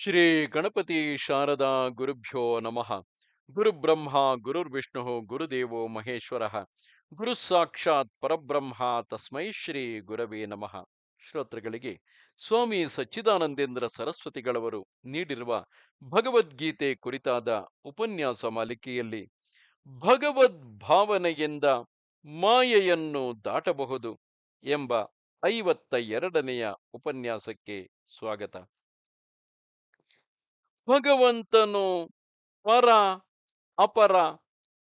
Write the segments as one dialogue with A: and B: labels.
A: ಶ್ರೀ ಗಣಪತಿ ಶಾರದಾ ಗುರುಭ್ಯೋ ನಮಃ. ಗುರುಬ್ರಹ್ಮ ಗುರುರ್ವಿಷ್ಣು ಗುರುದೇವೋ ಮಹೇಶ್ವರ. ಗುರು ಸಾಕ್ಷಾತ್ ಪರಬ್ರಹ್ಮ ತಸ್ಮೈ ಶ್ರೀ ಗುರವೇ ನಮಃ. ಶ್ರೋತೃಗಳಿಗೆ ಸ್ವಾಮಿ ಸಚ್ಚಿದಾನಂದೇಂದ್ರ ಸರಸ್ವತಿಗಳವರು ನೀಡಿರುವ ಭಗವದ್ಗೀತೆ ಕುರಿತಾದ ಉಪನ್ಯಾಸ ಮಾಲಿಕೆಯಲ್ಲಿ ಭಗವದ್ ಭಾವನೆಯಿಂದ ಮಾಯೆಯನ್ನು ದಾಟಬಹುದು ಎಂಬ 52ನೆಯ ಉಪನ್ಯಾಸಕ್ಕೆ ಸ್ವಾಗತ. ಭಗವಂತನು ಪರ ಅಪರ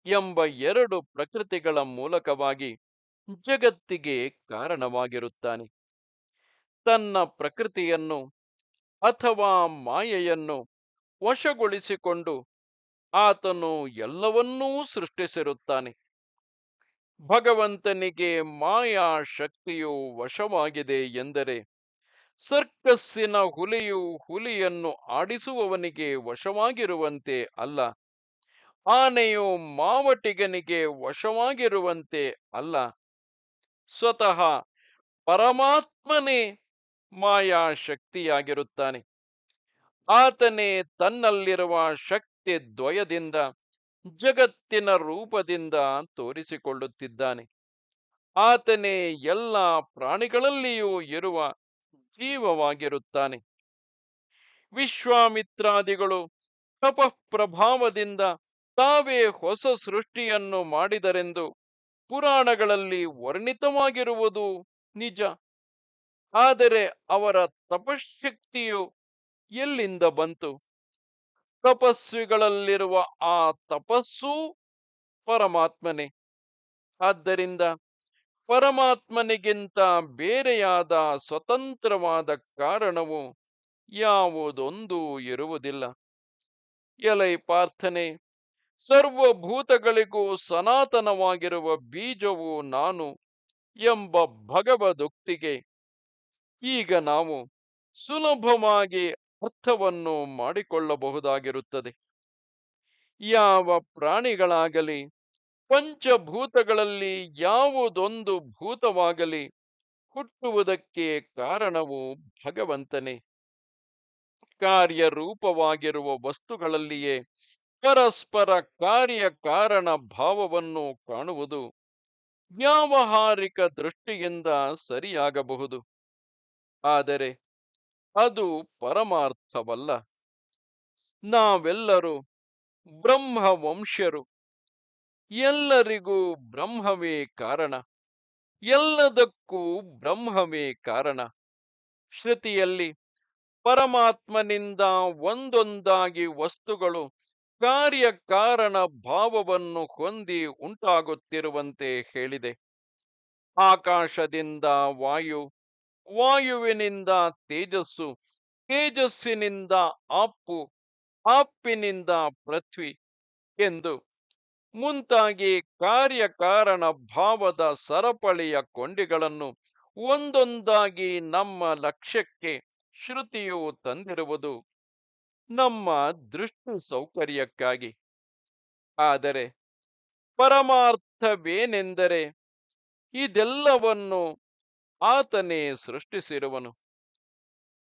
A: ಎಂಬ ಎರಡು ಪ್ರಕೃತಿಗಳ ಮೂಲಕವಾಗಿ ಜಗತ್ತಿಗೆ ಕಾರಣವಾಗಿರುತ್ತಾನೆ. ತನ್ನ ಪ್ರಕೃತಿಯನ್ನು ಅಥವಾ ಮಾಯೆಯನ್ನು ವಶಗೊಳಿಸಿಕೊಂಡು ಆತನು ಎಲ್ಲವನ್ನೂ ಸೃಷ್ಟಿಸಿರುತ್ತಾನೆ. ಭಗವಂತನಿಗೆ ಮಾಯಾ ಶಕ್ತಿಯು ವಶವಾಗಿದೆ ಎಂದರೆ ಸರ್ಕಸ್ಸಿನ ಹುಲಿಯು ಹುಲಿಯನ್ನು ಆಡಿಸುವವನಿಗೆ ವಶವಾಗಿರುವಂತೆ ಅಲ್ಲ, ಆನೆಯು ಮಾವಟಿಗನಿಗೆ ವಶವಾಗಿರುವಂತೆ ಅಲ್ಲ. ಸ್ವತಃ ಪರಮಾತ್ಮನೇ ಮಾಯಾ ಶಕ್ತಿಯಾಗಿರುತ್ತಾನೆ. ಆತನೇ ತನ್ನಲ್ಲಿರುವ ಶಕ್ತಿ ದ್ವಯದಿಂದ ಜಗತ್ತಿನ ರೂಪದಿಂದ ತೋರಿಸಿಕೊಳ್ಳುತ್ತಿದ್ದಾನೆ. ಆತನೇ ಎಲ್ಲ ಪ್ರಾಣಿಗಳಲ್ಲಿಯೂ ಇರುವ ಜೀವವಾಗಿರುತ್ತಾನೆ. ವಿಶ್ವಾಮಿತ್ರಾದಿಗಳು ತಪಃಪ್ರಭಾವದಿಂದ ತಾವೇ ಹೊಸ ಸೃಷ್ಟಿಯನ್ನು ಮಾಡಿದರೆಂದು ಪುರಾಣಗಳಲ್ಲಿ ವರ್ಣಿತವಾಗಿರುವುದು ನಿಜ. ಆದರೆ ಅವರ ತಪಶಕ್ತಿಯು ಎಲ್ಲಿಂದ ಬಂತು? ತಪಸ್ವಿಗಳಲ್ಲಿರುವ ಆ ತಪಸ್ಸೂ ಪರಮಾತ್ಮನೇ. ಆದ್ದರಿಂದ ಪರಮಾತ್ಮನಿಗಿಂತ ಬೇರೆಯಾದ ಸ್ವತಂತ್ರವಾದ ಕಾರಣವು ಯಾವುದೊಂದೂ ಇರುವುದಿಲ್ಲ. ಎಲೈ ಪಾರ್ಥನೆ, ಸರ್ವಭೂತಗಳಿಗೂ ಸನಾತನವಾಗಿರುವ ಬೀಜವು ನಾನು ಎಂಬ ಭಗವದುಕ್ತಿಗೆ ಈಗ ನಾವು ಸುಲಭವಾಗಿ ಅರ್ಥವನ್ನು ಮಾಡಿಕೊಳ್ಳಬಹುದಾಗಿರುತ್ತದೆ. ಯಾವ ಪ್ರಾಣಿಗಳಾಗಲಿ ಪಂಚಭೂತಗಳಲ್ಲಿ ಯಾವುದೊಂದು ಭೂತವಾಗಲಿ ಹುಟ್ಟುವುದಕ್ಕೆ ಕಾರಣವು ಭಗವಂತನೇ. ಕಾರ್ಯರೂಪವಾಗಿರುವ ವಸ್ತುಗಳಲ್ಲಿಯೇ ಪರಸ್ಪರ ಕಾರ್ಯಕಾರಣ ಭಾವವನ್ನು ಕಾಣುವುದು ವ್ಯಾವಹಾರಿಕ ದೃಷ್ಟಿಯಿಂದ ಸರಿಯಾಗಬಹುದು. ಆದರೆ ಅದು ಪರಮಾರ್ಥವಲ್ಲ. ನಾವೆಲ್ಲರೂ ಬ್ರಹ್ಮವಂಶ್ಯರು. ಎಲ್ಲರಿಗೂ ಬ್ರಹ್ಮವೇ ಕಾರಣ, ಎಲ್ಲದಕ್ಕೂ ಬ್ರಹ್ಮವೇ ಕಾರಣ. ಶ್ರುತಿಯಲ್ಲಿ ಪರಮಾತ್ಮನಿಂದ ಒಂದೊಂದಾಗಿ ವಸ್ತುಗಳು ಕಾರ್ಯಕಾರಣ ಭಾವವನ್ನು ಹೊಂದಿ ಉಂಟಾಗುತ್ತಿರುವಂತೆ ಹೇಳಿದೆ. ಆಕಾಶದಿಂದ ವಾಯು, ವಾಯುವಿನಿಂದ ತೇಜಸ್ಸು, ತೇಜಸ್ಸಿನಿಂದ ಆಪ್ಪು, ಆಪ್ಪಿನಿಂದ ಪೃಥ್ವಿ ಎಂದು ಮುಂತಾಗಿ ಕಾರ್ಯಕಾರಣ ಭಾವದ ಸರಪಳಿಯ ಕೊಂಡಿಗಳನ್ನು ಒಂದೊಂದಾಗಿ ನಮ್ಮ ಲಕ್ಷ್ಯಕ್ಕೆ ಶ್ರುತಿಯು ತಂದಿರುವುದು ನಮ್ಮ ದೃಷ್ಟಿ ಸೌಕರ್ಯಕ್ಕಾಗಿ. ಆದರೆ ಪರಮಾರ್ಥವೇನೆಂದರೆ ಇದೆಲ್ಲವನ್ನು ಆತನೇ ಸೃಷ್ಟಿಸಿರುವನು.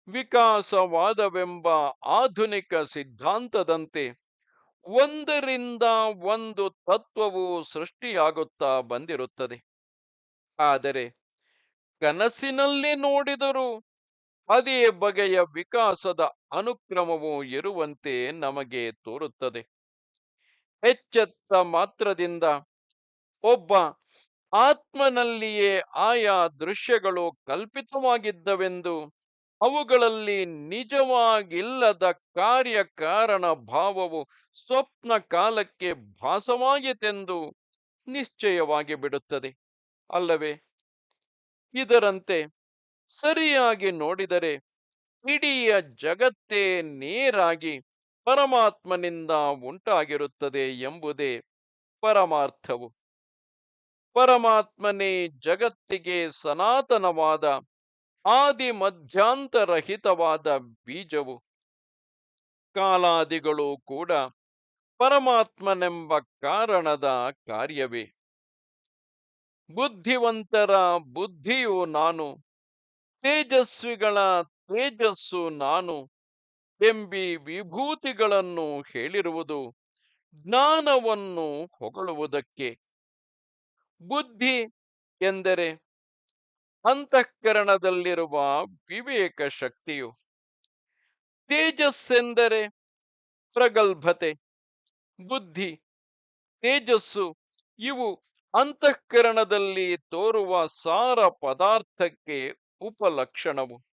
A: ವಿಕಾಸವಾದವೆಂಬ ಆಧುನಿಕ ಸಿದ್ಧಾಂತದಂತೆ ಒಂದರಿಂದ ಒಂದು ತತ್ವವು ಸೃಷ್ಟಿಯಾಗುತ್ತಾ ಬಂದಿರುತ್ತದೆ. ಆದರೆ ಕನಸಿನಲ್ಲಿ ನೋಡಿದರೂ ಅದೇ ಬಗೆಯ ವಿಕಾಸದ ಅನುಕ್ರಮವು ಇರುವಂತೆ ನಮಗೆ ತೋರುತ್ತದೆ. ಎಚ್ಚೆತ್ತ ಮಾತ್ರದಿಂದ ಒಬ್ಬ ಆತ್ಮನಲ್ಲಿಯೇ ಆಯಾ ದೃಶ್ಯಗಳು ಕಲ್ಪಿತವಾಗಿದ್ದವೆಂದು, ಅವುಗಳಲ್ಲಿ ನಿಜವಾಗಿಲ್ಲದ ಕಾರ್ಯಕಾರಣ ಭಾವವು ಸ್ವಪ್ನ ಕಾಲಕ್ಕೆ ಭಾಸವಾಯಿತೆಂದು ನಿಶ್ಚಯವಾಗಿ ಬಿಡುತ್ತದೆ ಅಲ್ಲವೇ? ಇದರಂತೆ ಸರಿಯಾಗಿ ನೋಡಿದರೆ ಇಡೀ ಜಗತ್ತೇ ನೇರಾಗಿ ಪರಮಾತ್ಮನಿಂದ ಉಂಟಾಗಿರುತ್ತದೆ ಎಂಬುದೇ ಪರಮಾರ್ಥವು. ಪರಮಾತ್ಮನೇ ಜಗತ್ತಿಗೆ ಸನಾತನವಾದ ಆದಿ ಮಧ್ಯಾಂತರಹಿತವಾದ ಬೀಜವು. ಕಾಲಾದಿಗಳು ಕೂಡ ಪರಮಾತ್ಮನೆಂಬ ಕಾರಣದ ಕಾರ್ಯವೇ. ಬುದ್ಧಿವಂತರ ಬುದ್ಧಿಯು ನಾನು, ತೇಜಸ್ವಿಗಳ ತೇಜಸ್ಸು ನಾನು ಎಂಬಿ ವಿಭೂತಿಗಳನ್ನು ಹೇಳಿರುವುದು ಜ್ಞಾನವನ್ನು ಹೊಗಳುವುದಕ್ಕೆ. ಬುದ್ಧಿ ಎಂದರೆ ಅಂತಃಕರಣದಲ್ಲಿರುವ ವಿವೇಕ ಶಕ್ತಿಯು. ತೇಜಸ್ಸೆಂದರೆ ಪ್ರಗಲ್ಭತೆ. ಬುದ್ಧಿ, ತೇಜಸ್ಸು ಇವು ಅಂತಃಕರಣದಲ್ಲಿ ತೋರುವ ಸಾರ ಪದಾರ್ಥಕ್ಕೆ ಉಪಲಕ್ಷಣವು.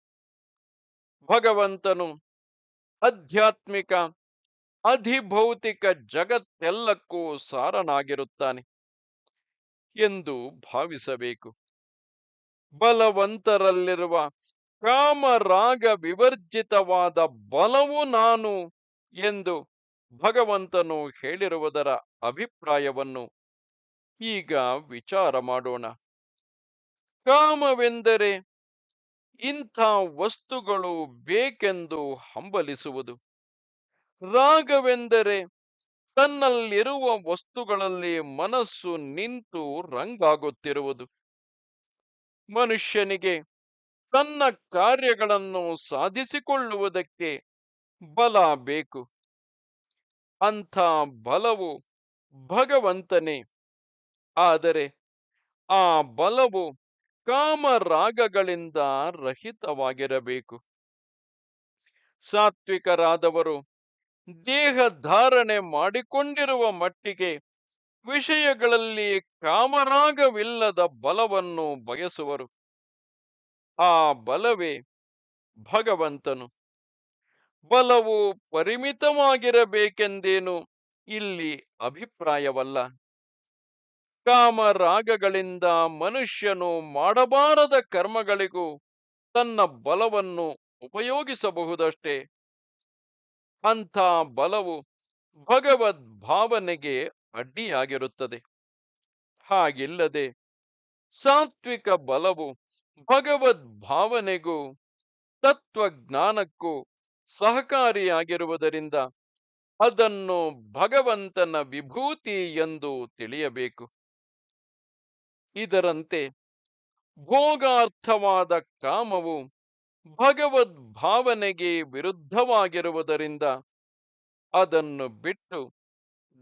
A: ಭಗವಂತನು ಆಧ್ಯಾತ್ಮಿಕ ಅಧಿಭೌತಿಕ ಜಗತ್ತೆಲ್ಲಕ್ಕೂ ಸಾರನಾಗಿರುತ್ತಾನೆ ಎಂದು ಭಾವಿಸಬೇಕು. ಬಲವಂತರಲ್ಲಿರುವ ಕಾಮರಾಗ ವಿವರ್ಜಿತವಾದ ಬಲವು ನಾನು ಎಂದು ಭಗವಂತನು ಹೇಳಿರುವುದರ ಅಭಿಪ್ರಾಯವನ್ನು ಈಗ ವಿಚಾರ ಮಾಡೋಣ. ಕಾಮವೆಂದರೆ ಇಂಥ ವಸ್ತುಗಳು ಬೇಕೆಂದು ಹಂಬಲಿಸುವುದು. ರಾಗವೆಂದರೆ ತನ್ನಲ್ಲಿರುವ ವಸ್ತುಗಳಲ್ಲಿ ಮನಸ್ಸು ನಿಂತು ರಂಗಾಗುತ್ತಿರುವುದು. ಮನುಷ್ಯನಿಗೆ ತನ್ನ ಕಾರ್ಯಗಳನ್ನು ಸಾಧಿಸಿಕೊಳ್ಳುವುದಕ್ಕೆ ಬಲ ಬೇಕು. ಅಂಥ ಬಲವು ಭಗವಂತನೇ. ಆದರೆ ಆ ಬಲವು ಕಾಮರಾಗಗಳಿಂದ ರಹಿತವಾಗಿರಬೇಕು. ಸಾತ್ವಿಕರಾದವರು ದೇಹ ಧಾರಣೆ ಮಾಡಿಕೊಂಡಿರುವ ಮಟ್ಟಿಗೆ ವಿಷಯಗಳಲ್ಲಿ ಕಾಮರಾಗವಿಲ್ಲದ ಬಲವನ್ನು ಬಯಸುವರು. ಆ ಬಲವೇ ಭಗವಂತನು. ಬಲವು ಪರಿಮಿತವಾಗಿರಬೇಕೆಂದೇನು ಇಲ್ಲಿ ಅಭಿಪ್ರಾಯವಲ್ಲ. ಕಾಮರಾಗಗಳಿಂದ ಮನುಷ್ಯನು ಮಾಡಬಾರದ ಕರ್ಮಗಳಿಗೂ ತನ್ನ ಬಲವನ್ನು ಉಪಯೋಗಿಸಬಹುದಷ್ಟೇ. ಅಂಥ ಬಲವು ಭಗವದ್ ಭಾವನೆಗೆ ಅಡ್ಡಿಯಾಗಿರುತ್ತದೆ. ಹಾಗಿಲ್ಲದೆ ಸಾತ್ವಿಕ ಬಲವು ಭಗವದ್ ಭಾವನೆಗೂ ತತ್ವಜ್ಞಾನಕ್ಕೂ ಸಹಕಾರಿಯಾಗಿರುವುದರಿಂದ ಅದನ್ನು ಭಗವಂತನ ವಿಭೂತಿ ಎಂದು ತಿಳಿಯಬೇಕು. ಇದರಂತೆ ಭೋಗಾರ್ಥವಾದ ಕಾಮವು ಭಗವದ್ ಭಾವನೆಗೆ ವಿರುದ್ಧವಾಗಿರುವುದರಿಂದ ಅದನ್ನು ಬಿಟ್ಟು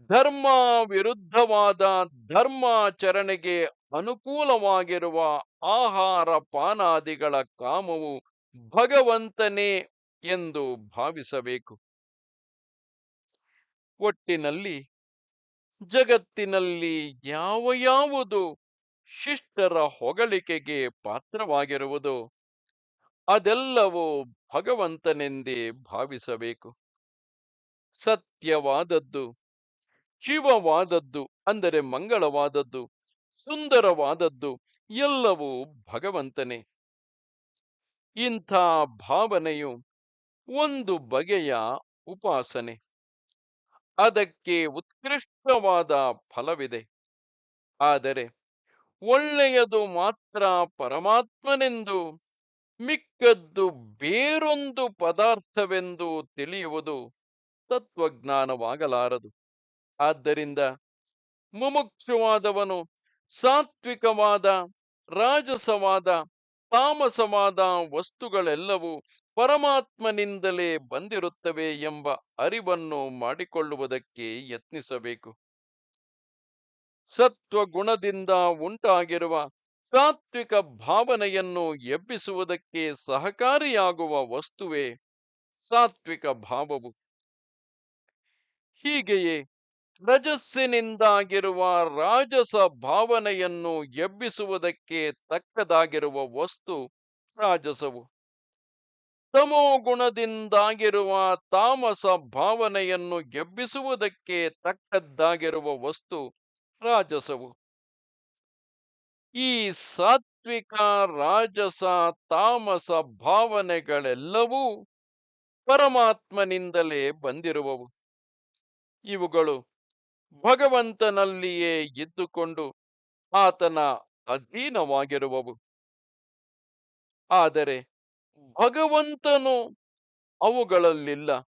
A: ಧರ್ಮ ವಿರುದ್ಧವಾದ ಧರ್ಮಾಚರಣೆಗೆ ಅನುಕೂಲವಾಗಿರುವ ಆಹಾರ ಪಾನಾದಿಗಳ ಕಾಮವು ಭಗವಂತನೇ ಎಂದು ಭಾವಿಸಬೇಕು. ಒಟ್ಟಿನಲ್ಲಿ ಜಗತ್ತಿನಲ್ಲಿ ಯಾವುದು ಶಿಷ್ಟರ ಹೊಗಳಿಕೆಗೆ ಪಾತ್ರವಾಗಿರುವುದೋ ಅದೆಲ್ಲವೂ ಭಗವಂತನೆಂದೇ ಭಾವಿಸಬೇಕು. ಸತ್ಯವಾದದ್ದು, ಶಿವವಾದದ್ದು ಅಂದರೆ ಮಂಗಳವಾದದ್ದು, ಸುಂದರವಾದದ್ದು ಎಲ್ಲವೂ ಭಗವಂತನೇ. ಇಂಥ ಭಾವನೆಯು ಒಂದು ಬಗೆಯ ಉಪಾಸನೆ. ಅದಕ್ಕೆ ಉತ್ಕೃಷ್ಟವಾದ ಫಲವಿದೆ. ಆದರೆ ಒಳ್ಳೆಯದು ಮಾತ್ರ ಪರಮಾತ್ಮನೆಂದು, ಮಿಕ್ಕದ್ದು ಬೇರೊಂದು ಪದಾರ್ಥವೆಂದು ತಿಳಿಯುವುದು ತತ್ವಜ್ಞಾನವಾಗಲಾರದು. ಆದ್ದರಿಂದ ಮುಮುಕ್ಷುವಾದವನು ಸಾತ್ವಿಕವಾದ, ರಾಜಸವಾದ, ತಾಮಸವಾದ ವಸ್ತುಗಳೆಲ್ಲವೂ ಪರಮಾತ್ಮನಿಂದಲೇ ಬಂದಿರುತ್ತವೆ ಎಂಬ ಅರಿವನ್ನು ಮಾಡಿಕೊಳ್ಳುವುದಕ್ಕೆ ಯತ್ನಿಸಬೇಕು. ಸತ್ವಗುಣದಿಂದ ಉಂಟಾಗಿರುವ ಸಾತ್ವಿಕ ಭಾವನೆಯನ್ನು ಎಬ್ಬಿಸುವುದಕ್ಕೆ ಸಹಕಾರಿಯಾಗುವ ವಸ್ತುವೇ ಸಾತ್ವಿಕ ಭಾವವು. ಹೀಗೆಯೇ ರಜಸ್ಸಿನಿಂದಾಗಿರುವ ರಾಜಸ ಭಾವನೆಯನ್ನು ಎಬ್ಬಿಸುವುದಕ್ಕೆ ತಕ್ಕದಾಗಿರುವ ವಸ್ತು ರಾಜಸವು. ತಮೋಗುಣದಿಂದಾಗಿರುವ ತಾಮಸ ಭಾವನೆಯನ್ನು ಎಬ್ಬಿಸುವುದಕ್ಕೆ ತಕ್ಕದ್ದಾಗಿರುವ ವಸ್ತು ರಾಜಸವು. ಈ ಸಾತ್ವಿಕ, ರಾಜಸ, ತಾಮಸ ಭಾವನೆಗಳೆಲ್ಲವೂ ಪರಮಾತ್ಮನಿಂದಲೇ ಬಂದಿರುವವು. ಇವುಗಳು ಭಗವಂತನಲ್ಲಿಯೇ ಇದ್ದುಕೊಂಡು ಆತನ ಅಧೀನವಾಗಿರುವವು. ಆದರೆ ಭಗವಂತನು ಅವುಗಳಲ್ಲಿಲ್ಲ.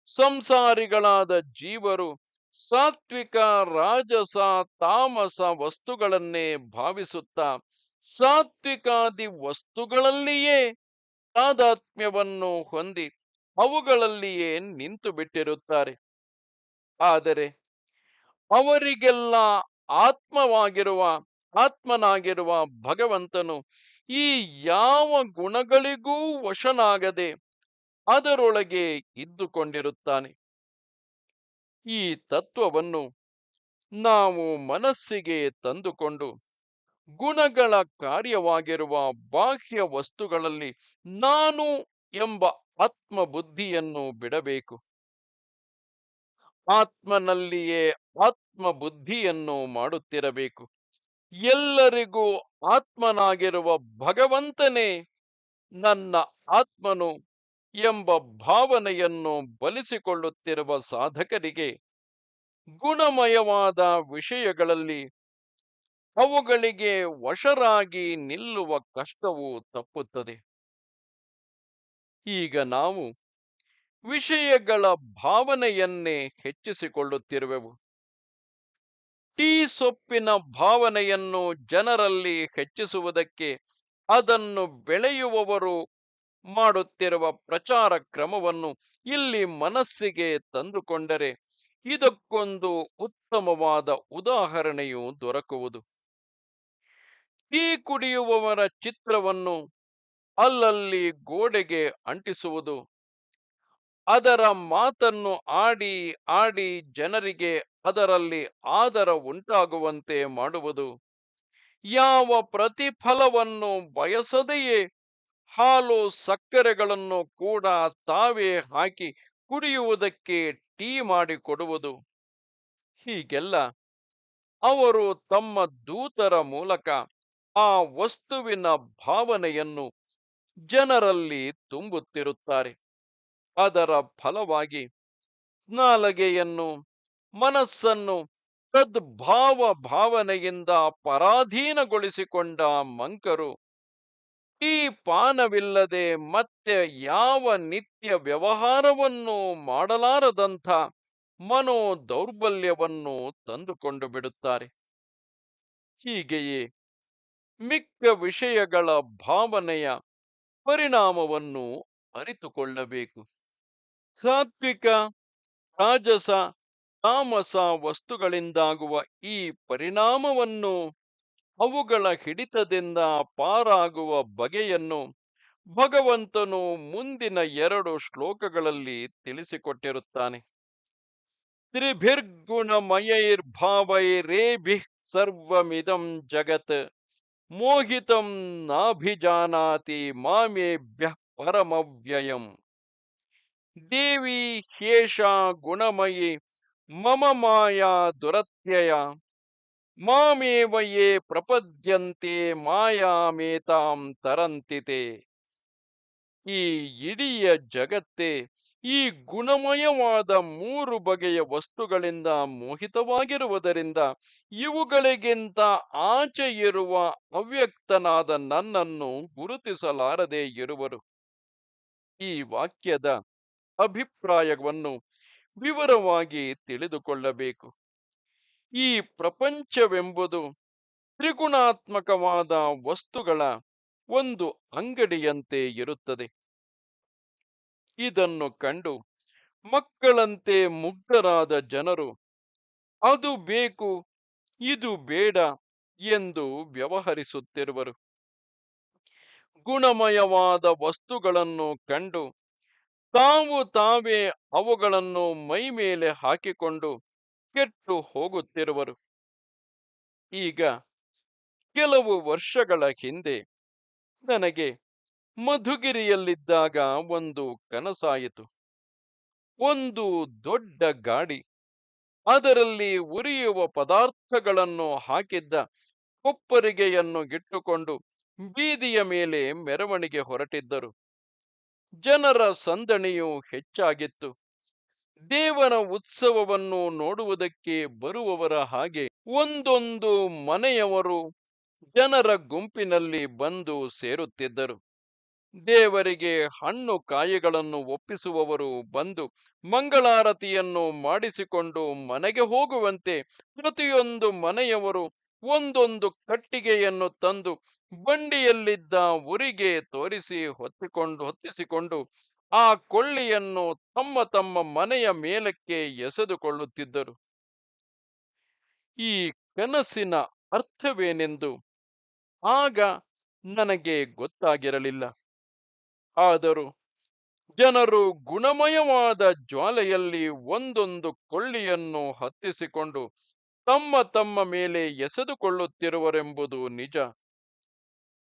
A: ಸಂಸಾರಿಗಳಾದ ಜೀವರು ಸಾತ್ವಿಕ, ರಾಜಸ, ತಾಮಸ ವಸ್ತುಗಳನ್ನೇ ಭಾವಿಸುತ್ತಾ ಸಾತ್ವಿಕಾದಿ ವಸ್ತುಗಳಲ್ಲಿಯೇ ತಾದಾತ್ಮ್ಯವನ್ನು ಹೊಂದಿ ಅವುಗಳಲ್ಲಿಯೇ ನಿಂತು ಬಿಟ್ಟಿರುತ್ತಾರೆ. ಆದರೆ ಅವರಿಗೆಲ್ಲ ಆತ್ಮವಾಗಿರುವ ಆತ್ಮನಾಗಿರುವ ಭಗವಂತನು ಈ ಯಾವ ಗುಣಗಳಿಗೂ ವಶನಾಗದೆ ಅದರೊಳಗೆ ಇದ್ದುಕೊಂಡಿರುತ್ತಾನೆ. ಈ ತತ್ವವನ್ನು ನಾವು ಮನಸ್ಸಿಗೆ ತಂದುಕೊಂಡು ಗುಣಗಳ ಕಾರ್ಯವಾಗಿರುವ ಬಾಹ್ಯ ವಸ್ತುಗಳಲ್ಲಿ ನಾನು ಎಂಬ ಆತ್ಮಬುದ್ಧಿಯನ್ನು ಬಿಡಬೇಕು. ಆತ್ಮನಲ್ಲಿಯೇ ಆತ್ಮಬುದ್ಧಿಯನ್ನು ಮಾಡುತ್ತಿರಬೇಕು. ಎಲ್ಲರಿಗೂ ಆತ್ಮನಾಗಿರುವ ಭಗವಂತನೇ ನನ್ನ ಆತ್ಮನು ಎಂಬ ಭಾವನೆಯನ್ನು ಬಲಿಸಿಕೊಳ್ಳುತ್ತಿರುವ ಸಾಧಕರಿಗೆ ಗುಣಮಯವಾದ ವಿಷಯಗಳಲ್ಲಿ ಅವುಗಳಿಗೆ ವಶರಾಗಿ ನಿಲ್ಲುವ ಕಷ್ಟವು ತಪ್ಪುತ್ತದೆ. ಈಗ ನಾವು ವಿಷಯಗಳ ಭಾವನೆಯನ್ನೇ ಹೆಚ್ಚಿಸಿಕೊಳ್ಳುತ್ತಿರುವೆವು. ಟೀ ಸೊಪ್ಪಿನ ಭಾವನೆಯನ್ನು ಜನರಲ್ಲಿ ಹೆಚ್ಚಿಸುವುದಕ್ಕೆ ಅದನ್ನು ಬೆಳೆಯುವವರು ಮಾಡುತ್ತಿರುವ ಪ್ರಚಾರ ಕ್ರಮವನ್ನು ಇಲ್ಲಿ ಮನಸ್ಸಿಗೆ ತಂದುಕೊಂಡರೆ ಇದಕ್ಕೊಂದು ಉತ್ತಮವಾದ ಉದಾಹರಣೆಯು ದೊರಕುವುದು. ಟೀ ಕುಡಿಯುವವರ ಚಿತ್ರವನ್ನು ಅಲ್ಲಲ್ಲಿ ಗೋಡೆಗೆ ಅಂಟಿಸುವುದು, ಅದರ ಮಾತನ್ನು ಆಡಿ ಆಡಿ ಜನರಿಗೆ ಅದರಲ್ಲಿ ಆದರ ಉಂಟಾಗುವಂತೆ ಮಾಡುವುದು, ಯಾವ ಪ್ರತಿಫಲವನ್ನು ಬಯಸದೆಯೇ ಹಾಲು ಸಕ್ಕರೆಗಳನ್ನು ಕೂಡ ತಾವೇ ಹಾಕಿ ಕುಡಿಯುವುದಕ್ಕೆ ಟೀ ಮಾಡಿಕೊಡುವುದು, ಹೀಗೆಲ್ಲ ಅವರು ತಮ್ಮ ದೂತರ ಮೂಲಕ ಆ ವಸ್ತುವಿನ ಭಾವನೆಯನ್ನು ಜನರಲ್ಲಿ ತುಂಬುತ್ತಿರುತ್ತಾರೆ. ಅದರ ಫಲವಾಗಿ ನಾಲಗೆಯನ್ನು ಮನಸ್ಸನ್ನು ತದ್ಭಾವ ಭಾವನೆಯಿಂದ ಪರಾಧೀನಗೊಳಿಸಿಕೊಂಡ ಮಂಕರು ಈ ಪಾನವಿಲ್ಲದೆ ಮತ್ತೆ ಯಾವ ನಿತ್ಯ ವ್ಯವಹಾರವನ್ನು ಮಾಡಲಾರದಂಥ ಮನೋ ದೌರ್ಬಲ್ಯವನ್ನು ತಂದುಕೊಂಡು ಬಿಡುತ್ತಾರೆ. ಹೀಗೆಯೇ ಮಿಕ್ಕ ವಿಷಯಗಳ ಭಾವನೆಯ ಪರಿಣಾಮವನ್ನು ಅರಿತುಕೊಳ್ಳಬೇಕು. ಸಾತ್ವಿಕ, ರಾಜಸ, ತಾಮಸ ವಸ್ತುಗಳಿಂದಾಗುವ ಈ ಪರಿಣಾಮವನ್ನು, ಅವುಗಳ ಹಿಡಿತದಿಂದ ಪಾರಾಗುವ ಬಗೆಯನ್ನು ಭಗವಂತನು ಮುಂದಿನ 2 ಶ್ಲೋಕಗಳಲ್ಲಿ ತಿಳಿಸಿಕೊಟ್ಟಿರುತ್ತಾನೆ. ತ್ರಿಭಿರ್ಗುಣಮಯೈರ್ಭಾವೈರೇಭಿಃ ಸರ್ವಮಿದಂ ಜಗತ್ ಮೋಹಿತಂ ನಾಭಿಜಾನಾತಿ ಮಾಮೇಭ್ಯಃ ಪರಮವ್ಯಯಂ. ದೇವಿ ಹ್ಯೇಷಾ ಗುಣಮಯಿ ಮಮ ಮಾಯಾ ದುರತ್ಯಯ ಮಾಮೇವ ಯೇ ಪ್ರಪದ್ಯಂತೆ ಮಾಯಾಮೇತಾಂ ತರಂತಿತೆ. ಈ ಇಡೀ ಜಗತ್ತೇ ಈ ಗುಣಮಯವಾದ 3 ಬಗೆಯ ವಸ್ತುಗಳಿಂದ ಮೋಹಿತವಾಗಿರುವುದರಿಂದ ಇವುಗಳಿಗಿಂತ ಆಚೆ ಇರುವ ಅವ್ಯಕ್ತನಾದ ನನ್ನನ್ನು ಗುರುತಿಸಲಾರದೆ ಇರುವರು. ಈ ವಾಕ್ಯದ ಅಭಿಪ್ರಾಯವನ್ನು ವಿವರವಾಗಿ ತಿಳಿದುಕೊಳ್ಳಬೇಕು. ಈ ಪ್ರಪಂಚವೆಂಬುದು ತ್ರಿಗುಣಾತ್ಮಕವಾದ ವಸ್ತುಗಳ ಒಂದು ಅಂಗಡಿಯಂತೆ ಇರುತ್ತದೆ. ಇದನ್ನು ಕಂಡು ಮಕ್ಕಳಂತೆ ಮುಗ್ಧರಾದ ಜನರು ಅದು ಬೇಕು ಇದು ಬೇಡ ಎಂದು ವ್ಯವಹರಿಸುತ್ತಿರುವರು. ಗುಣಮಯವಾದ ವಸ್ತುಗಳನ್ನು ಕಂಡು ತಾವೇ ಅವುಗಳನ್ನು ಮೈ ಮೇಲೆ ಹಾಕಿಕೊಂಡು ಕೆಟ್ಟು ಹೋಗುತ್ತಿರುವರು. ಈಗ ಕೆಲವು ವರ್ಷಗಳ ಹಿಂದೆ ನನಗೆ ಮಧುಗಿರಿಯಲ್ಲಿದ್ದಾಗ ಒಂದು ಕನಸಾಯಿತು. ಒಂದು ದೊಡ್ಡ ಗಾಡಿ, ಅದರಲ್ಲಿ ಉರಿಯುವ ಪದಾರ್ಥಗಳನ್ನು ಹಾಕಿದ್ದ ಕೊಪ್ಪರಿಗೆಯನ್ನು ಇಟ್ಟುಕೊಂಡು ಬೀದಿಯ ಮೇಲೆ ಮೆರವಣಿಗೆ ಹೊರಟಿದ್ದರು. ಜನರ ಸಂದಣಿಯು ಹೆಚ್ಚಾಗಿತ್ತು. ದೇವರ ಉತ್ಸವವನ್ನು ನೋಡುವುದಕ್ಕೆ ಬರುವವರ ಹಾಗೆ ಒಂದೊಂದು ಮನೆಯವರು ಜನರ ಗುಂಪಿನಲ್ಲಿ ಬಂದು ಸೇರುತ್ತಿದ್ದರು. ದೇವರಿಗೆ ಹಣ್ಣು ಕಾಯಿಗಳನ್ನು ಒಪ್ಪಿಸುವವರು ಬಂದು ಮಂಗಳಾರತಿಯನ್ನು ಮಾಡಿಸಿಕೊಂಡು ಮನೆಗೆ ಹೋಗುವಂತೆ ಪ್ರತಿಯೊಂದು ಮನೆಯವರು ಒಂದೊಂದು ಕಟ್ಟಿಗೆಯನ್ನು ತಂದು ಬಂಡಿಯಲ್ಲಿದ್ದ ಉರಿಗೆ ತೋರಿಸಿ ಹೊತ್ತಿಸಿಕೊಂಡು ಆ ಕೊಳ್ಳಿಯನ್ನು ತಮ್ಮ ತಮ್ಮ ಮನೆಯ ಮೇಲಕ್ಕೆ ಎಸೆದುಕೊಳ್ಳುತ್ತಿದ್ದರು. ಈ ಕನಸಿನ ಅರ್ಥವೇನೆಂದು ಆಗ ನನಗೆ ಗೊತ್ತಾಗಿರಲಿಲ್ಲ. ಆದರೂ ಜನರು ಗುಣಮಯವಾದ ಜ್ವಾಲೆಯಲ್ಲಿ ಒಂದೊಂದು ಕೊಳ್ಳಿಯನ್ನು ಹತ್ತಿಸಿಕೊಂಡು ತಮ್ಮ ತಮ್ಮ ಮೇಲೆ ಎಸೆದುಕೊಳ್ಳುತ್ತಿರುವರೆಂಬುದು ನಿಜ.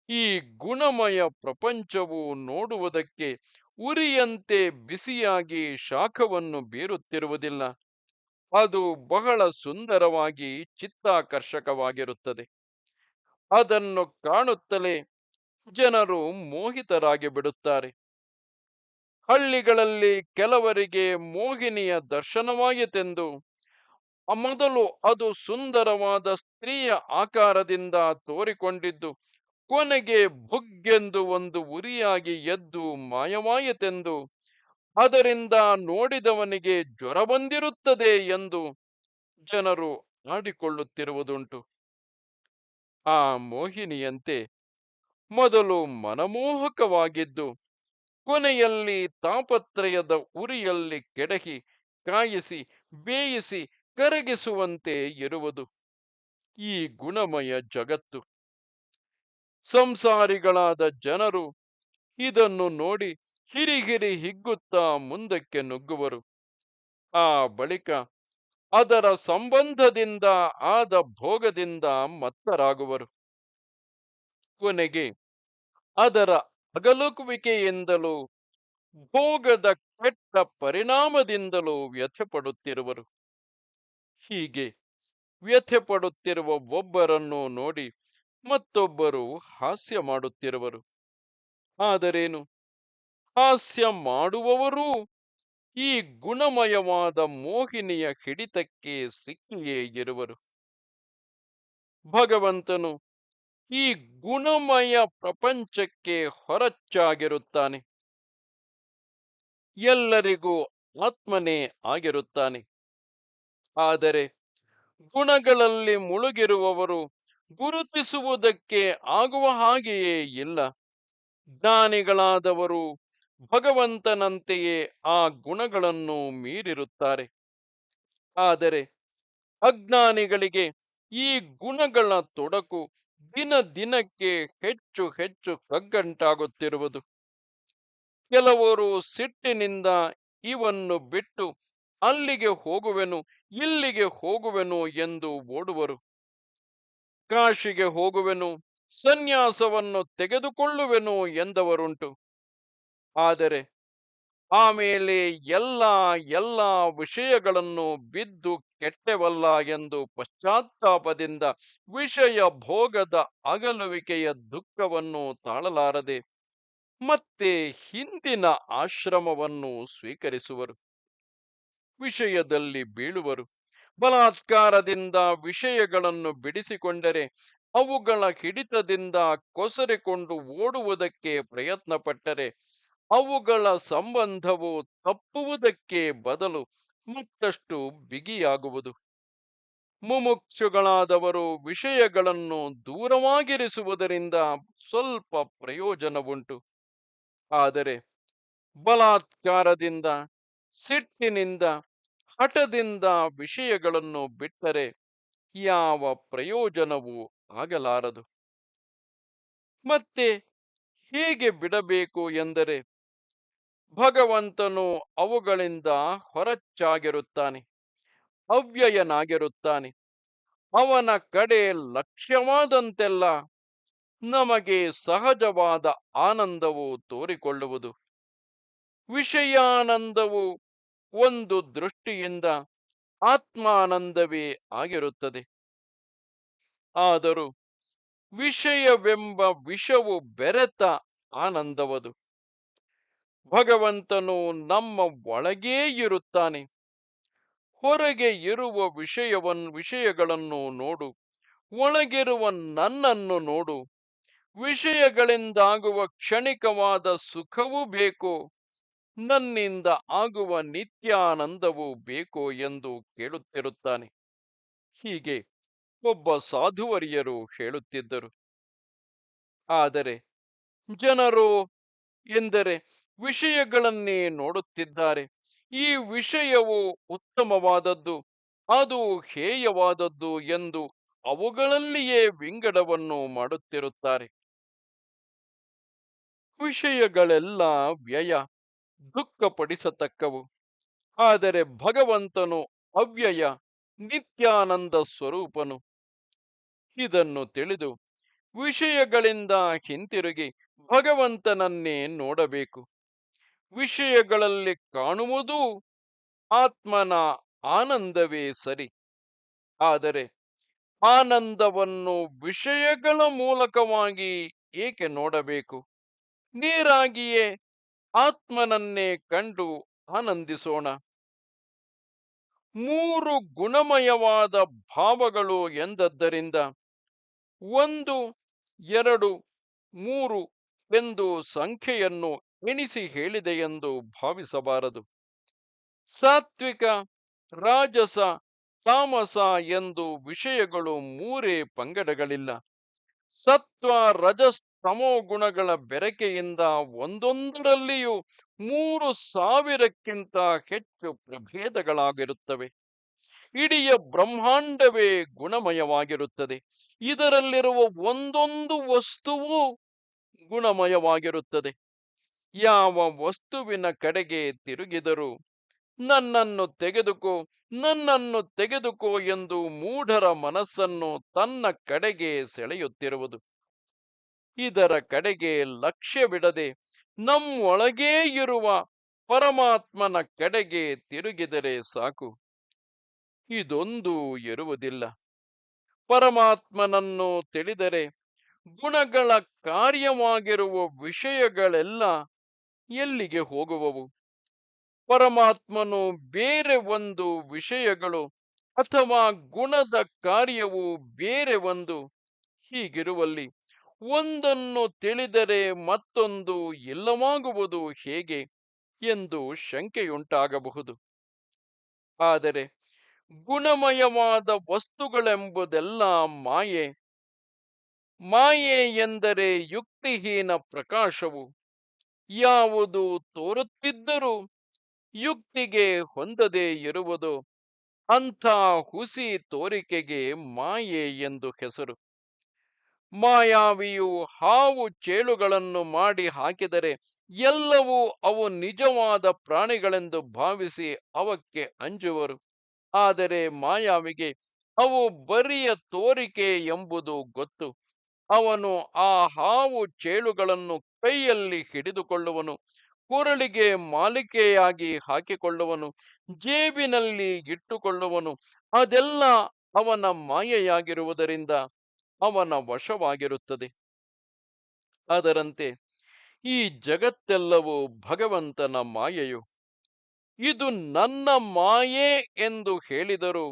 A: ಈ ಗುಣಮಯ ಪ್ರಪಂಚವು ನೋಡುವುದಕ್ಕೆ ಉರಿಯಂತೆ ಬಿಸಿಯಾಗಿ ಶಾಖವನ್ನು ಬೀರುತ್ತಿರುವುದಿಲ್ಲ. ಅದು ಬಹಳ ಸುಂದರವಾಗಿ ಚಿತ್ತಾಕರ್ಷಕವಾಗಿರುತ್ತದೆ. ಅದನ್ನು ಕಾಣುತ್ತಲೇ ಜನರು ಮೋಹಿತರಾಗಿ ಬಿಡುತ್ತಾರೆ. ಹಳ್ಳಿಗಳಲ್ಲಿ ಕೆಲವರಿಗೆ ಮೋಹಿನಿಯ ದರ್ಶನವಾಯಿತೆಂದು ಮೊದಲು ಅದು ಸುಂದರವಾದ ಸ್ತ್ರೀಯ ಆಕಾರದಿಂದ ತೋರಿಕೊಂಡಿದ್ದು ಕೊನೆಗೆ ಭುಗ್ಗೆಂದು ಒಂದು ಉರಿಯಾಗಿ ಎದ್ದು ಮಾಯವಾಯಿತೆಂದು, ಅದರಿಂದ ನೋಡಿದವನಿಗೆ ಜ್ವರ ಬಂದಿರುತ್ತದೆ ಎಂದು ಜನರು ಆಡಿಕೊಳ್ಳುತ್ತಿರುವುದುಂಟು. ಆ ಮೋಹಿನಿಯಂತೆ ಮೊದಲು ಮನಮೋಹಕವಾಗಿದ್ದು ಕೊನೆಯಲ್ಲಿ ತಾಪತ್ರಯದ ಉರಿಯಲ್ಲಿ ಕೆಡಹಿ ಕಾಯಿಸಿ ಬೇಯಿಸಿ ಕರಗಿಸುವಂತೆ ಇರುವುದು ಈ ಗುಣಮಯ ಜಗತ್ತು. ಸಂಸಾರಿಗಳಾದ ಜನರು ಇದನ್ನು ನೋಡಿ ಹಿರಿ ಹಿಗ್ಗುತ್ತಾ ಮುಂದಕ್ಕೆ ನುಗ್ಗುವರು. ಆ ಬಳಿಕ ಅದರ ಸಂಬಂಧದಿಂದ ಆದ ಭೋಗದಿಂದ ಮತ್ತರಾಗುವರು. ಕೊನೆಗೆ ಅದರ ಅಗಲುಕುವಿಕೆಯಿಂದಲೂ ಭೋಗದ ಕೆಟ್ಟ ಪರಿಣಾಮದಿಂದಲೂ ವ್ಯಥೆ ಪಡುತ್ತಿರುವರು. ಹೀಗೆ ವ್ಯಥೆ ಪಡುತ್ತಿರುವ ಒಬ್ಬರನ್ನು ನೋಡಿ ಮತ್ತೊಬ್ಬರು ಹಾಸ್ಯ ಮಾಡುತ್ತಿರುವರು. ಆದರೇನು, ಹಾಸ್ಯ ಮಾಡುವವರೂ ಈ ಗುಣಮಯವಾದ ಮೋಹಿನಿಯ ಹಿಡಿತಕ್ಕೆ ಸಿಕ್ಕಿಯೇ ಇರುವರು. ಭಗವಂತನು ಈ ಗುಣಮಯ ಪ್ರಪಂಚಕ್ಕೆ ಹೊರಚಾಗಿರುತ್ತಾನೆ. ಎಲ್ಲರಿಗೂ ಆತ್ಮನೇ ಆಗಿರುತ್ತಾನೆ. ಆದರೆ ಗುಣಗಳಲ್ಲಿ ಮುಳುಗಿರುವವರು ಗುರುತಿಸುವುದಕ್ಕೆ ಆಗುವ ಹಾಗೆಯೇ ಇಲ್ಲ. ಜ್ಞಾನಿಗಳಾದವರು ಭಗವಂತನಂತೆಯೇ ಆ ಗುಣಗಳನ್ನು ಮೀರಿರುತ್ತಾರೆ. ಆದರೆ ಅಜ್ಞಾನಿಗಳಿಗೆ ಈ ಗುಣಗಳ ತೊಡಕು ದಿನ ದಿನಕ್ಕೆ ಹೆಚ್ಚು ಹೆಚ್ಚು ಕಗ್ಗಂಟಾಗುತ್ತಿರುವುದು. ಕೆಲವರು ಸಿಟ್ಟಿನಿಂದ ಇವನ್ನು ಬಿಟ್ಟು ಅಲ್ಲಿಗೆ ಹೋಗುವೆನು, ಇಲ್ಲಿಗೆ ಹೋಗುವೆನು ಎಂದು ಓಡುವರು. ಕಾಶಿಗೆ ಹೋಗುವೆನು, ಸನ್ಯಾಸವನ್ನು ತೆಗೆದುಕೊಳ್ಳುವೆನು ಎಂದವರುಂಟು. ಆದರೆ ಆಮೇಲೆ ಎಲ್ಲ ವಿಷಯಗಳನ್ನು ಬಿದ್ದು ಕೆಟ್ಟವಲ್ಲ ಎಂದು ಪಶ್ಚಾತ್ತಾಪದಿಂದ ವಿಷಯ ಭೋಗದ ಅಗಲುವಿಕೆಯ ದುಃಖವನ್ನು ತಾಳಲಾರದೆ ಮತ್ತೆ ಹಿಂದಿನ ಆಶ್ರಮವನ್ನು ಸ್ವೀಕರಿಸುವರು. ವಿಷಯದಲ್ಲಿ ಬೀಳುವರು. ಬಲಾತ್ಕಾರದಿಂದ ವಿಷಯಗಳನ್ನು ಬಿಡಿಸಿಕೊಂಡರೆ ಅವುಗಳ ಹಿಡಿತದಿಂದ ಕೊಸರಿಕೊಂಡು ಓಡುವುದಕ್ಕೆ ಪ್ರಯತ್ನ ಪಟ್ಟರೆ ಅವುಗಳ ಸಂಬಂಧವು ತಪ್ಪುವುದಕ್ಕೆ ಬದಲು ಮತ್ತಷ್ಟು ಬಿಗಿಯಾಗುವುದು. ಮುಮುಕ್ಷುಗಳಾದವರು ವಿಷಯಗಳನ್ನು ದೂರವಾಗಿರಿಸುವುದರಿಂದ ಸ್ವಲ್ಪ ಪ್ರಯೋಜನವುಂಟು. ಆದರೆ ಬಲಾತ್ಕಾರದಿಂದ, ಸಿಟ್ಟಿನಿಂದ, ಹಠದಿಂದ ವಿಷಯಗಳನ್ನು ಬಿಟ್ಟರೆ ಯಾವ ಪ್ರಯೋಜನವೂ ಆಗಲಾರದು. ಮತ್ತೆ ಹೇಗೆ ಬಿಡಬೇಕು ಎಂದರೆ ಭಗವಂತನು ಅವುಗಳಿಂದ ಹೊರಚಾಗಿರುತ್ತಾನೆ, ಅವ್ಯಯನಾಗಿರುತ್ತಾನೆ. ಅವನ ಕಡೆ ಲಕ್ಷ್ಯವಾದಂತೆಲ್ಲ ನಮಗೆ ಸಹಜವಾದ ಆನಂದವು ತೋರಿಕೊಳ್ಳುವುದು. ವಿಷಯಾನಂದವು ಒಂದು ದೃಷ್ಟಿಯಿಂದ ಆತ್ಮಾನಂದವೇ ಆಗಿರುತ್ತದೆ. ಆದರೂ ವಿಷಯವೆಂಬ ವಿಷವು ಬೆರೆತ ಆನಂದವದು. ಭಗವಂತನು ನಮ್ಮ ಒಳಗೇ ಇರುತ್ತಾನೆ. ಹೊರಗೆ ಇರುವ ವಿಷಯಗಳನ್ನು ನೋಡು, ಒಳಗಿರುವ ನನ್ನನ್ನು ನೋಡು. ವಿಷಯಗಳಿಂದಾಗುವ ಕ್ಷಣಿಕವಾದ ಸುಖವೂ ಬೇಕೋ, ನನ್ನಿಂದ ಆಗುವ ನಿತ್ಯಾನಂದವೂ ಬೇಕೋ ಎಂದು ಕೇಳುತ್ತಿರುತ್ತಾನೆ. ಹೀಗೆ ಒಬ್ಬ ಸಾಧುವರಿಯರು ಹೇಳುತ್ತಿದ್ದರು. ಆದರೆ ಜನರು ಎಂದರೆ ವಿಷಯಗಳನ್ನೇ ನೋಡುತ್ತಿದ್ದಾರೆ. ಈ ವಿಷಯವು ಉತ್ತಮವಾದದ್ದು, ಅದು ಹೇಯವಾದದ್ದು ಎಂದು ಅವುಗಳಲ್ಲಿಯೇ ವಿಂಗಡವನ್ನು ಮಾಡುತ್ತಿರುತ್ತಾರೆ. ವಿಷಯಗಳೆಲ್ಲ ವ್ಯಯ, ದುಃಖಪಡಿಸತಕ್ಕವು. ಆದರೆ ಭಗವಂತನು ಅವ್ಯಯ, ನಿತ್ಯಾನಂದ ಸ್ವರೂಪನು. ಇದನ್ನು ತಿಳಿದು ವಿಷಯಗಳಿಂದ ಹಿಂತಿರುಗಿ ಭಗವಂತನನ್ನೇ ನೋಡಬೇಕು. ವಿಷಯಗಳಲ್ಲಿ ಕಾಣುವುದೂ ಆತ್ಮನ ಆನಂದವೇ ಸರಿ. ಆದರೆ ಆನಂದವನ್ನು ವಿಷಯಗಳ ಮೂಲಕವಾಗಿ ಏಕೆ ನೋಡಬೇಕು? ನೇರಾಗಿಯೇ ಆತ್ಮನನ್ನೇ ಕಂಡು ಆನಂದಿಸೋಣ. ಮೂರು ಗುಣಮಯವಾದ ಭಾವಗಳು ಎಂದದ್ದರಿಂದ ಒಂದು, ಎರಡು, ಮೂರು ಎಂದು ಸಂಖ್ಯೆಯನ್ನು ಎಣಿಸಿ ಹೇಳಿದೆ ಎಂದು ಭಾವಿಸಬಾರದು. ಸಾತ್ವಿಕ, ರಾಜಸ, ತಾಮಸ ಎಂದು ವಿಷಯಗಳು ಮೂರೇ ಪಂಗಡಗಳಿಲ್ಲ. ಸತ್ವ, ರಜಸ್, ತಮೋ ಗುಣಗಳ ಬೆರಕೆಯಿಂದ ಒಂದೊಂದರಲ್ಲಿಯೂ 3,000ಕ್ಕಿಂತ ಹೆಚ್ಚು ಪ್ರಭೇದಗಳಾಗಿರುತ್ತವೆ. ಇಡೀ ಬ್ರಹ್ಮಾಂಡವೇ ಗುಣಮಯವಾಗಿರುತ್ತದೆ. ಇದರಲ್ಲಿರುವ ಒಂದೊಂದು ವಸ್ತುವು ಗುಣಮಯವಾಗಿರುತ್ತದೆ. ಯಾವ ವಸ್ತುವಿನ ಕಡೆಗೆ ತಿರುಗಿದರೂ ನನ್ನನ್ನು ತೆಗೆದುಕೋ, ನನ್ನನ್ನು ತೆಗೆದುಕೋ ಎಂದು ಮೂಢರ ಮನಸ್ಸನ್ನು ತನ್ನ ಕಡೆಗೆ ಸೆಳೆಯುತ್ತಿರುವುದು. ಇದರ ಕಡೆಗೆ ಲಕ್ಷ್ಯವಿಡದೆ ನಮ್ಮೊಳಗೇ ಇರುವ ಪರಮಾತ್ಮನ ಕಡೆಗೆ ತಿರುಗಿದರೆ ಸಾಕು. ಇದೊಂದು ಇರುವುದಿಲ್ಲ. ಪರಮಾತ್ಮನನ್ನು ತಿಳಿದರೆ ಗುಣಗಳ ಕಾರ್ಯವಾಗಿರುವ ವಿಷಯಗಳೆಲ್ಲ ಎಲ್ಲಿಗೆ ಹೋಗುವವು? ಪರಮಾತ್ಮನು ಬೇರೆ ಒಂದು, ವಿಷಯಗಳು ಅಥವಾ ಗುಣದ ಕಾರ್ಯವು ಬೇರೆ ಒಂದು. ಹೀಗಿರುವಲ್ಲಿ ಒಂದನ್ನು ತಿಳಿದರೆ ಮತ್ತೊಂದು ಇಲ್ಲವಾಗುವುದು ಹೇಗೆ ಎಂದು ಶಂಕೆಯುಂಟಾಗಬಹುದು. ಆದರೆ ಗುಣಮಯವಾದ ವಸ್ತುಗಳೆಂಬುದೆಲ್ಲ ಮಾಯೆ. ಮಾಯೆ ಎಂದರೆ ಯುಕ್ತಿಹೀನ ಪ್ರಕಾಶವು. ಯಾವುದು ತೋರುತ್ತಿದ್ದರೂ ಯುಕ್ತಿಗೆ ಹೊಂದದೇ ಇರುವುದು ಅಂಥ ಹುಸಿ ತೋರಿಕೆಗೆ ಮಾಯೆ ಎಂದು ಹೆಸರು. ಮಾಯಾವಿಯು ಹಾವು ಚೇಳುಗಳನ್ನು ಮಾಡಿ ಹಾಕಿದರೆ ಎಲ್ಲವೂ ಅವು ನಿಜವಾದ ಪ್ರಾಣಿಗಳೆಂದು ಭಾವಿಸಿ ಅವಕ್ಕೆ ಅಂಜುವರು. ಆದರೆ ಮಾಯಾವಿಗೆ ಅವು ಬರಿಯ ತೋರಿಕೆ ಎಂಬುದು ಗೊತ್ತು. ಅವನು ಆ ಹಾವು ಚೇಳುಗಳನ್ನು ಕೈಯಲ್ಲಿ ಹಿಡಿದುಕೊಳ್ಳುವನು, ಕೊರಳಿಗೆ ಮಾಲಿಕೆಯಾಗಿ ಹಾಕಿಕೊಳ್ಳುವನು, ಜೇಬಿನಲ್ಲಿ ಇಟ್ಟುಕೊಳ್ಳುವನು. ಅದೆಲ್ಲ ಅವನ ಮಾಯೆಯಾಗಿರುವುದರಿಂದ ಅವನ ವಶವಾಗಿರುತ್ತದೆ. ಅದರಂತೆ ಈ ಜಗತ್ತೆಲ್ಲವೂ ಭಗವಂತನ ಮಾಯೆಯು. ಇದು ನನ್ನ ಮಾಯೆ ಎಂದು ಹೇಳಿದರು.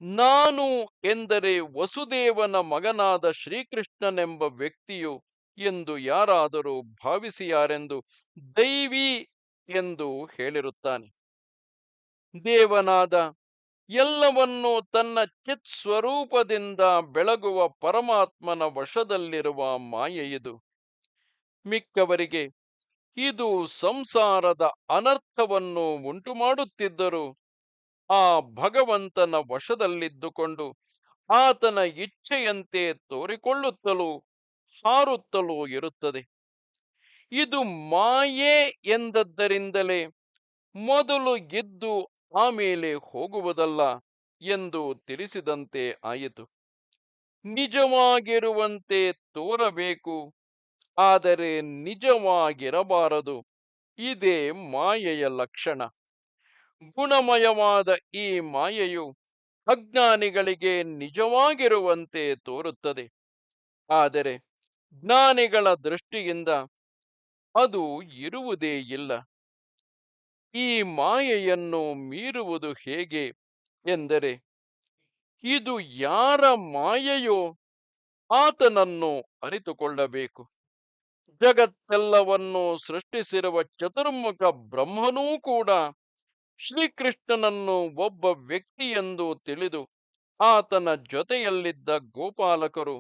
A: ನಾನು ಎಂದರೆ ವಸುದೇವನ ಮಗನಾದ ಶ್ರೀಕೃಷ್ಣನೆಂಬ ವ್ಯಕ್ತಿಯು ಎಂದು ಯಾರಾದರೂ ಭಾವಿಸಿಯಾರೆಂದು ದೈವಿ ಎಂದು ಹೇಳಿರುತ್ತಾನೆ. ದೇವನಾದ ಎಲ್ಲವನ್ನೂ ತನ್ನ ಚಿತ್ ಸ್ವರೂಪದಿಂದ ಬೆಳಗುವ ಪರಮಾತ್ಮನ ವಶದಲ್ಲಿರುವ ಮಾಯೆಯಿದು. ಮಿಕ್ಕವರಿಗೆ ಇದು ಸಂಸಾರದ ಅನರ್ಥವನ್ನು ಉಂಟು ಮಾಡುತ್ತಿದ್ದರೂ ಆ ಭಗವಂತನ ವಶದಲ್ಲಿದ್ದುಕೊಂಡು ಆತನ ಇಚ್ಛೆಯಂತೆ ತೋರಿಕೊಳ್ಳುತ್ತಲೂ ಹಾರುತ್ತಲೂ ಇರುತ್ತದೆ. ಇದು ಮಾಯೆ ಎಂದದ್ದರಿಂದಲೇ ಮೊದಲು ಇದ್ದು ಆಮೇಲೆ ಹೋಗುವುದಲ್ಲ ಎಂದು ತಿಳಿಸಿದಂತೆ ಆಯಿತು. ನಿಜವಾಗಿರುವಂತೆ ತೋರಬೇಕು, ಆದರೆ ನಿಜವಾಗಿರಬಾರದು. ಇದೇ ಮಾಯೆಯ ಲಕ್ಷಣ. ಗುಣಮಯವಾದ ಈ ಮಾಯೆಯು ಅಜ್ಞಾನಿಗಳಿಗೆ ನಿಜವಾಗಿರುವಂತೆ ತೋರುತ್ತದೆ. ಆದರೆ ಜ್ಞಾನಿಗಳ ದೃಷ್ಟಿಯಿಂದ ಅದು ಇರುವುದೇ ಇಲ್ಲ. ಈ ಮಾಯೆಯನ್ನು ಮೀರುವುದು ಹೇಗೆ ಎಂದರೆ, ಇದು ಯಾರ ಮಾಯೆಯೋ ಆತನನ್ನು ಅರಿತುಕೊಳ್ಳಬೇಕು. ಜಗತ್ತೆಲ್ಲವನ್ನು ಸೃಷ್ಟಿಸಿರುವ ಚತುರ್ಮುಖ ಬ್ರಹ್ಮನೂ ಕೂಡ ಶ್ರೀಕೃಷ್ಣನನ್ನು ಒಬ್ಬ ವ್ಯಕ್ತಿಯೆಂದು ತಿಳಿದು ಆತನ ಜೊತೆಯಲ್ಲಿದ್ದ ಗೋಪಾಲಕರು,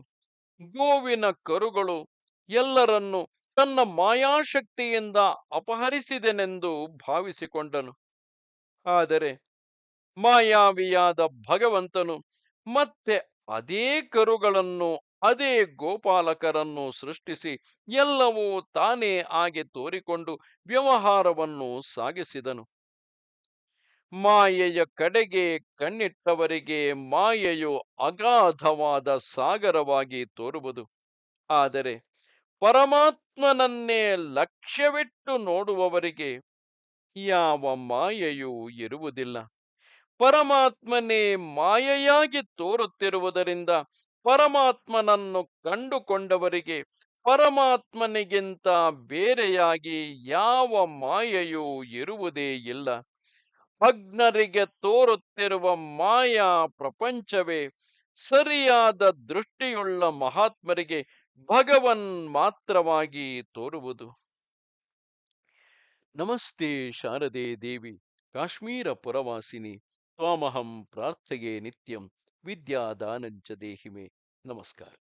A: ಗೋವಿನ ಕರುಗಳು ಎಲ್ಲರನ್ನು ತನ್ನ ಮಾಯಾಶಕ್ತಿಯಿಂದ ಅಪಹರಿಸಿದೆನೆಂದು ಭಾವಿಸಿಕೊಂಡನು. ಆದರೆ ಮಾಯಾವಿಯಾದ ಭಗವಂತನು ಮತ್ತೆ ಅದೇ ಕರುಗಳನ್ನು, ಅದೇ ಗೋಪಾಲಕರನ್ನು ಸೃಷ್ಟಿಸಿ ಎಲ್ಲವೂ ತಾನೇ ಆಗಿ ತೋರಿಕೊಂಡು ವ್ಯವಹಾರವನ್ನು ಸಾಗಿಸಿದನು. ಮಾಯೆಯ ಕಡೆಗೆ ಕಣ್ಣಿಟ್ಟವರಿಗೆ ಮಾಯೆಯು ಅಗಾಧವಾದ ಸಾಗರವಾಗಿ ತೋರುವುದು. ಆದರೆ ಪರಮಾತ್ಮನನ್ನೇ ಲಕ್ಷ್ಯವಿಟ್ಟು ನೋಡುವವರಿಗೆ ಯಾವ ಮಾಯೆಯೂ ಇರುವುದಿಲ್ಲ. ಪರಮಾತ್ಮನೇ ಮಾಯೆಯಾಗಿ ತೋರುತ್ತಿರುವುದರಿಂದ ಪರಮಾತ್ಮನನ್ನು ಕಂಡುಕೊಂಡವರಿಗೆ ಪರಮಾತ್ಮನಿಗಿಂತ ಬೇರೆಯಾಗಿ ಯಾವ ಮಾಯೆಯೂ ಇರುವುದೇ ಇಲ್ಲ. ಭಗ್ನರಿಗೆ ತೋರುತ್ತಿರುವ ಮಾಯಾ ಪ್ರಪಂಚವೇ ಸರಿಯಾದ ದೃಷ್ಟಿಯುಳ್ಳ ಮಹಾತ್ಮರಿಗೆ ಭಗವನ್ ಮಾತ್ರವಾಗಿ ತೋರುವುದು. ನಮಸ್ತೆ ಶಾರದೆ ದೇವಿ, ಕಾಶ್ಮೀರ ಪುರವಾಸಿನಿ. ತ್ವಾಮಹಂ ಪ್ರಾರ್ಥೆಯೇ ನಿತ್ಯಂ, ವಿದ್ಯಾದಾನಂಚ ದೇಹಿಮೆ. ನಮಸ್ಕಾರ.